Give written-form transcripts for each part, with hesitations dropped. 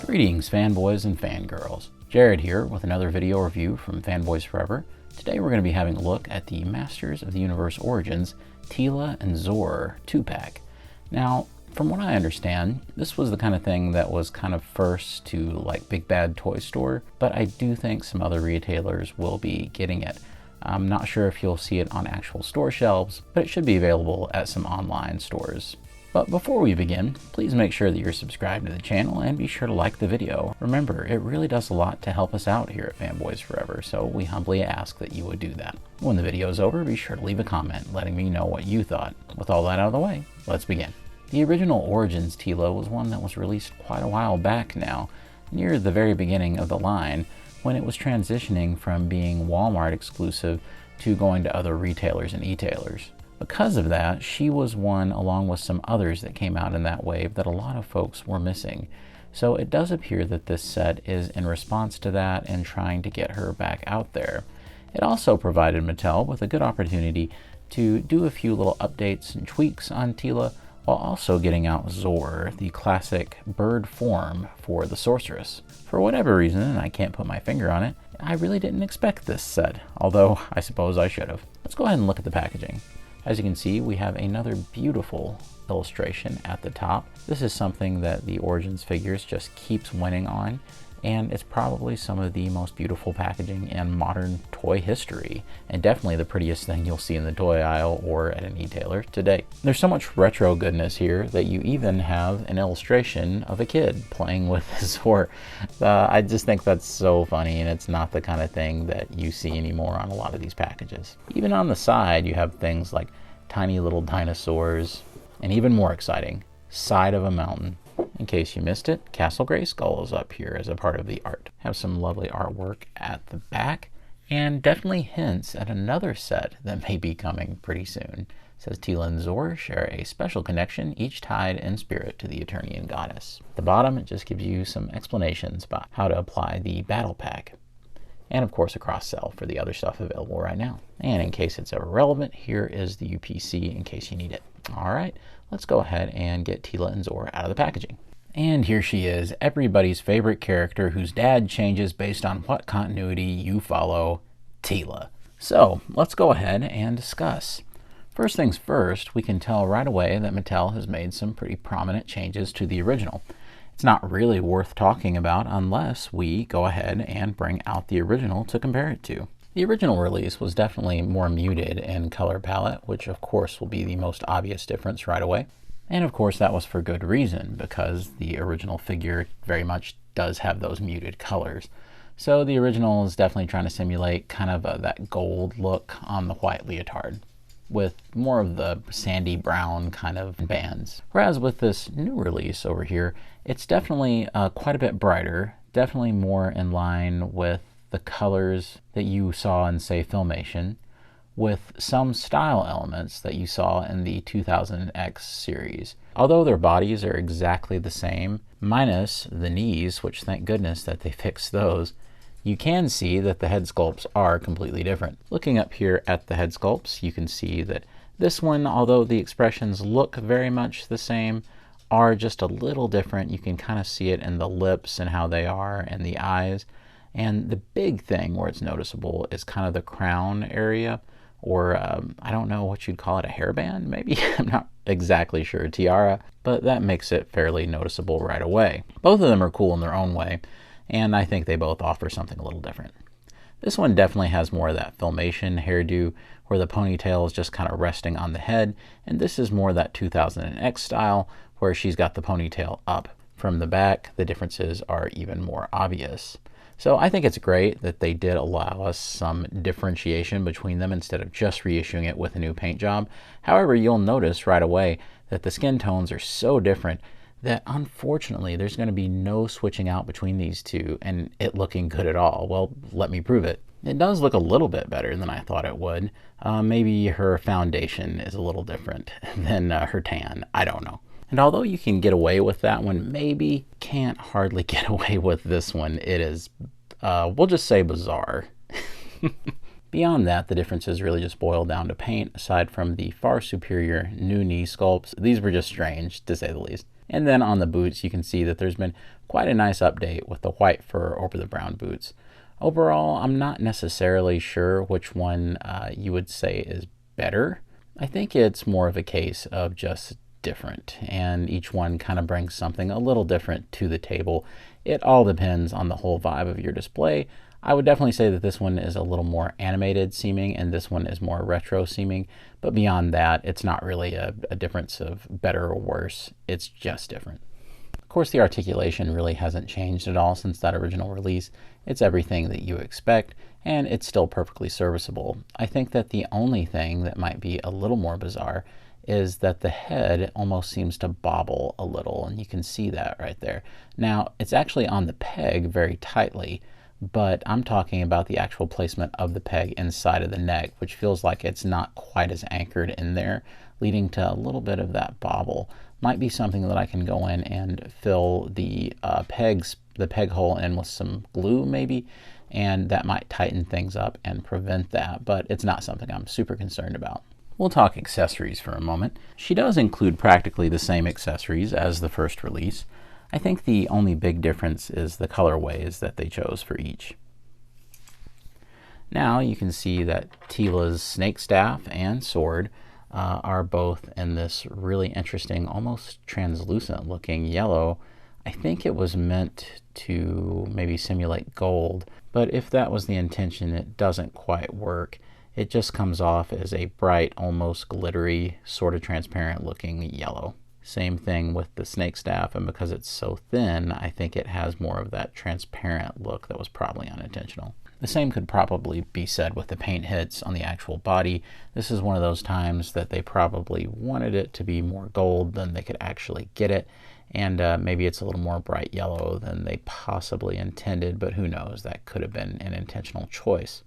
Greetings fanboys and fangirls. Jared here with another video review from Fanboys Forever. Today we're going to be having a look at the Masters of the Universe Origins Teela and Zoar 2-pack. Now, from what I understand, this was the kind of thing that was kind of first to like Big Bad Toy Store, but I do think some other retailers will be getting it. I'm not sure if you'll see it on actual store shelves, but it should be available at some online stores. But before we begin, please make sure that you're subscribed to the channel and be sure to like the video. Remember, it really does a lot to help us out here at Fanboys Forever, so we humbly ask that you would do that. When the video is over, be sure to leave a comment letting me know what you thought. With all that out of the way, let's begin. The original Origins Teela was one that was released quite a while back now, near the very beginning of the line, when it was transitioning from being Walmart exclusive to going to other retailers and e-tailers. Because of that, she was one along with some others that came out in that wave that a lot of folks were missing. So it does appear that this set is in response to that and trying to get her back out there. It also provided Mattel with a good opportunity to do a few little updates and tweaks on Teela, while also getting out Zoar, the classic bird form for the sorceress. For whatever reason, and I can't put my finger on it, I really didn't expect this set, although I suppose I should have. Let's go ahead and look at the packaging. As you can see, we have another beautiful illustration at the top. This is something that the Origins figures just keeps winning on, and it's probably some of the most beautiful packaging in modern toy history, and definitely the prettiest thing you'll see in the toy aisle or at an e-tailer today. There's so much retro goodness here that you even have an illustration of a kid playing with Zoar. I just think that's so funny, and it's not the kind of thing that you see anymore on a lot of these packages. Even on the side, you have things like tiny little dinosaurs, and even more exciting, side of a mountain. In case you missed it, Castle Grayskull is up here as a part of the art. Have some lovely artwork at the back, and definitely hints at another set that may be coming pretty soon. It says Teela and Zoar share a special connection, each tied in spirit to the Eternian goddess. At the bottom, it just gives you some explanations about how to apply the battle pack. And of course a cross-sell for the other stuff available right now. And in case it's ever relevant, here is the UPC in case you need it. All right, let's go ahead and get Teela and Zoar out of the packaging. And here she is, everybody's favorite character whose dad changes based on what continuity you follow, Teela. So let's go ahead and discuss. First things first, we can tell right away that Mattel has made some pretty prominent changes to the original. It's not really worth talking about unless we go ahead and bring out the original to compare it to. The original release was definitely more muted in color palette, which of course will be the most obvious difference right away. And of course that was for good reason, because the original figure very much does have those muted colors. So the original is definitely trying to simulate kind of that gold look on the white leotard, with more of the sandy brown kind of bands. Whereas with this new release over here, it's definitely quite a bit brighter, definitely more in line with the colors that you saw in, say, Filmation, with some style elements that you saw in the 2000X series. Although their bodies are exactly the same, minus the knees, which thank goodness that they fixed those, you can see that the head sculpts are completely different. Looking up here at the head sculpts, you can see that this one, although the expressions look very much the same, are just a little different. You can kind of see it in the lips and how they are, and the eyes. And the big thing where it's noticeable is kind of the crown area, or I don't know what you'd call it, a hairband maybe? I'm not exactly sure, tiara, but that makes it fairly noticeable right away. Both of them are cool in their own way, and I think they both offer something a little different. This one definitely has more of that Filmation hairdo where the ponytail is just kind of resting on the head, and this is more that 2000X style where she's got the ponytail up. From the back, the differences are even more obvious. So I think it's great that they did allow us some differentiation between them instead of just reissuing it with a new paint job. However, you'll notice right away that the skin tones are so different that unfortunately there's going to be no switching out between these two and it looking good at all. Well, let me prove it. It does look a little bit better than I thought it would. Maybe her foundation is a little different than her tan. I don't know. And although you can get away with that one, maybe can't hardly get away with this one. It is, we'll just say bizarre. Beyond that, the differences really just boil down to paint. Aside from the far superior new knee sculpts, these were just strange, to say the least. And then on the boots, you can see that there's been quite a nice update with the white fur over the brown boots. Overall, I'm not necessarily sure which one you would say is better. I think it's more of a case of just different, and each one kind of brings something a little different to the table. It all depends on the whole vibe of your display. I would definitely say that this one is a little more animated seeming and this one is more retro seeming, but beyond that, it's not really a difference of better or worse. It's just different. Of course, the articulation really hasn't changed at all since that original release. It's everything that you expect, and it's still perfectly serviceable. I think that the only thing that might be a little more bizarre is that the head almost seems to bobble a little, and you can see that right there. Now, it's actually on the peg very tightly, but I'm talking about the actual placement of the peg inside of the neck, which feels like it's not quite as anchored in there, leading to a little bit of that bobble. Might be something that I can go in and fill the peg hole in with some glue maybe, and that might tighten things up and prevent that, but it's not something I'm super concerned about. We'll talk accessories for a moment. She does include practically the same accessories as the first release. I think the only big difference is the colorways that they chose for each. Now you can see that Teela's snake staff and sword are both in this really interesting, almost translucent looking yellow. I think it was meant to maybe simulate gold, but if that was the intention, it doesn't quite work. It just comes off as a bright, almost glittery, sort of transparent looking yellow. Same thing with the snake staff, and because it's so thin, I think it has more of that transparent look that was probably unintentional. The same could probably be said with the paint hits on the actual body. This is one of those times that they probably wanted it to be more gold than they could actually get it, and maybe it's a little more bright yellow than they possibly intended, but who knows, that could have been an intentional choice.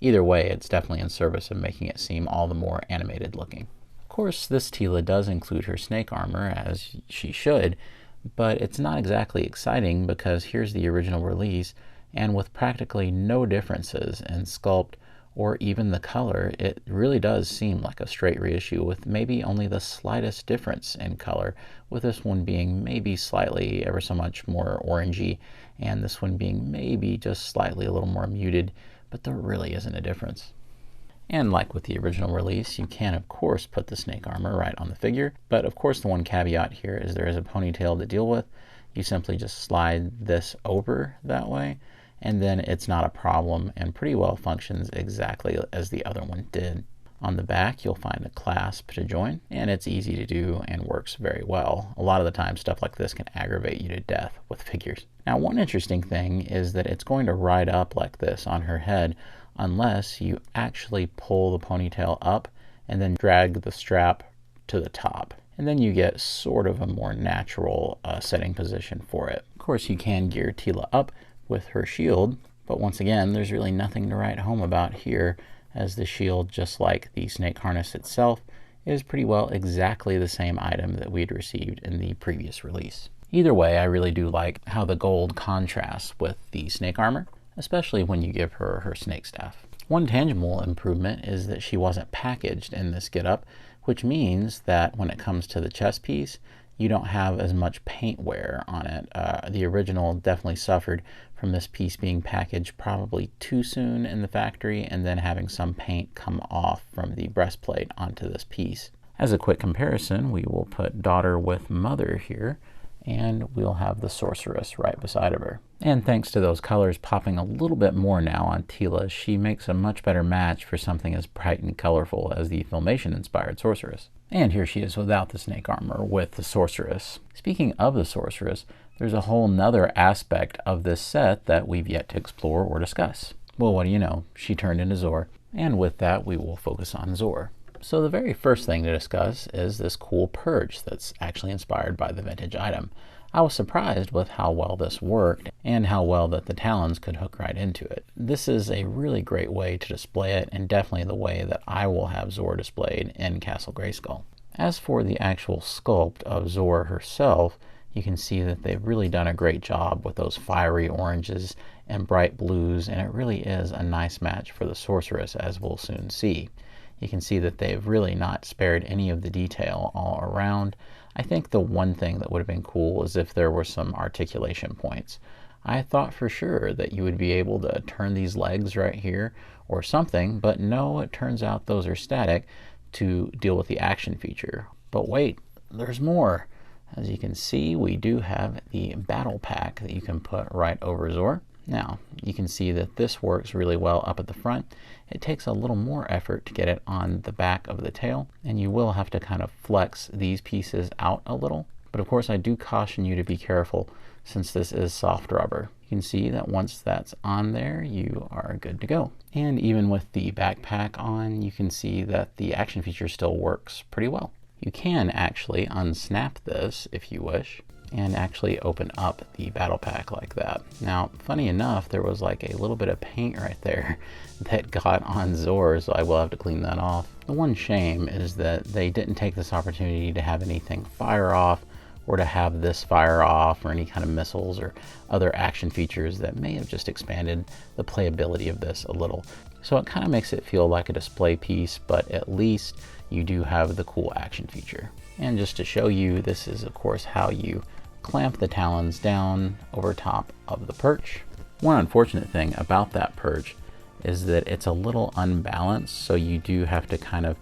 Either way, it's definitely in service of making it seem all the more animated looking. Of course, this Teela does include her snake armor, as she should, but it's not exactly exciting because here's the original release, and with practically no differences in sculpt or even the color, it really does seem like a straight reissue with maybe only the slightest difference in color, with this one being maybe slightly ever so much more orangey, and this one being maybe just slightly a little more muted, but there really isn't a difference. And like with the original release, you can of course put the snake armor right on the figure, but of course the one caveat here is there is a ponytail to deal with. You simply just slide this over that way, and then it's not a problem and pretty well functions exactly as the other one did. On the back, you'll find a clasp to join, and it's easy to do and works very well. A lot of the time, stuff like this can aggravate you to death with figures. Now, one interesting thing is that it's going to ride up like this on her head unless you actually pull the ponytail up and then drag the strap to the top. And then you get sort of a more natural setting position for it. Of course, you can gear Teela up with her shield, but once again, there's really nothing to write home about here, as the shield, just like the snake harness itself, is pretty well exactly the same item that we'd received in the previous release. Either way, I really do like how the gold contrasts with the snake armor, especially when you give her her snake staff. One tangible improvement is that she wasn't packaged in this getup, which means that when it comes to the chest piece, you don't have as much paint wear on it. The original definitely suffered from this piece being packaged probably too soon in the factory and then having some paint come off from the breastplate onto this piece. As a quick comparison, we will put daughter with mother here, and we'll have the sorceress right beside of her. And thanks to those colors popping a little bit more now on Teela, she makes a much better match for something as bright and colorful as the Filmation-inspired sorceress. And here she is without the snake armor with the sorceress. Speaking of the sorceress, there's a whole nother aspect of this set that we've yet to explore or discuss. Well, what do you know? She turned into Zoar, and with that we will focus on Zoar. So the very first thing to discuss is this cool purge that's actually inspired by the vintage item. I was surprised with how well this worked and how well that the talons could hook right into it. This is a really great way to display it, and definitely the way that I will have Zoar displayed in Castle Grayskull. As for the actual sculpt of Zoar herself, you can see that they've really done a great job with those fiery oranges and bright blues, and it really is a nice match for the sorceress, as we'll soon see. You can see that they've really not spared any of the detail all around. I think the one thing that would have been cool is if there were some articulation points. I thought for sure that you would be able to turn these legs right here or something, but no, it turns out those are static to deal with the action feature. But wait, there's more. As you can see, we do have the battle pack that you can put right over Zoar. Now, you can see that this works really well up at the front. It takes a little more effort to get it on the back of the tail, and you will have to kind of flex these pieces out a little. But of course, I do caution you to be careful since this is soft rubber. You can see that once that's on there, you are good to go. And even with the backpack on, you can see that the action feature still works pretty well. You can actually unsnap this if you wish and actually open up the battle pack like that. Now, funny enough, there was like a little bit of paint right there that got on Zoar, so I will have to clean that off. The one shame is that they didn't take this opportunity to have anything fire off or to have this fire off or any kind of missiles or other action features that may have just expanded the playability of this a little. So it kind of makes it feel like a display piece, but at least you do have the cool action feature. And just to show you, this is of course how you clamp the talons down over top of the perch. One unfortunate thing about that perch is that it's a little unbalanced, so you do have to kind of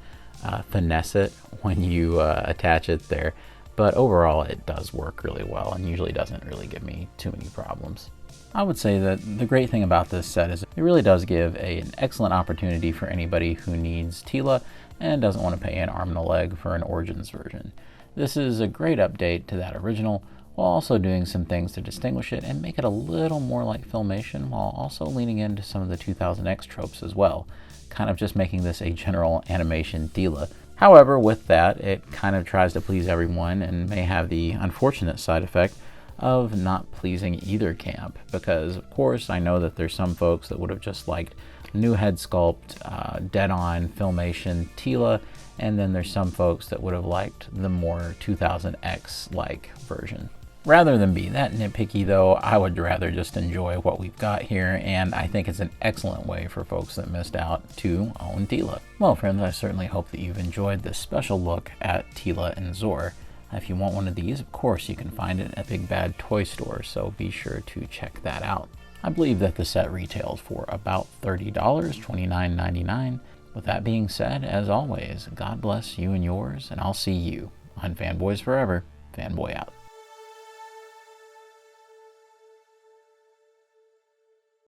finesse it when you attach it there. But overall, it does work really well and usually doesn't really give me too many problems. I would say that the great thing about this set is it really does give an excellent opportunity for anybody who needs Teela and doesn't want to pay an arm and a leg for an Origins version. This is a great update to that original, while also doing some things to distinguish it and make it a little more like Filmation, while also leaning into some of the 2000X tropes as well, kind of just making this a general animation Teela. However, with that, it kind of tries to please everyone and may have the unfortunate side effect of not pleasing either camp, because of course I know that there's some folks that would have just liked new head sculpt, dead-on Filmation Teela, and then there's some folks that would have liked the more 2000X-like version. Rather than be that nitpicky though, I would rather just enjoy what we've got here, and I think it's an excellent way for folks that missed out to own Teela. Well friends, I certainly hope that you've enjoyed this special look at Teela and Zoar. If you want one of these, of course you can find it at Big Bad Toy Store, so be sure to check that out. I believe that the set retails for about $30, $29.99. With that being said, as always, God bless you and yours, and I'll see you on Fanboys Forever. Fanboy out.